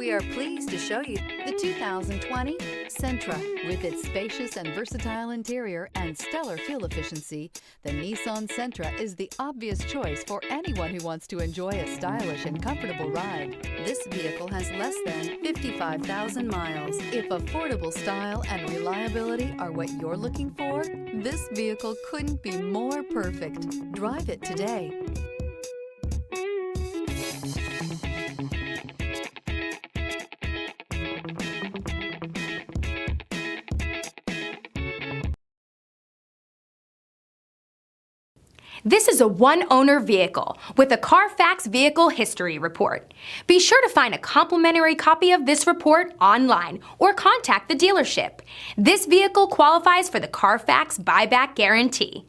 We are pleased to show you the 2020 Sentra. With its spacious and versatile interior and stellar fuel efficiency, the Nissan Sentra is the obvious choice for anyone who wants to enjoy a stylish and comfortable ride. This vehicle has less than 55,000 miles. If affordable style and reliability are what you're looking for, this vehicle couldn't be more perfect. Drive it today. This is a one-owner vehicle with a Carfax Vehicle History Report. Be sure to find a complimentary copy of this report online or contact the dealership. This vehicle qualifies for the Carfax Buyback Guarantee.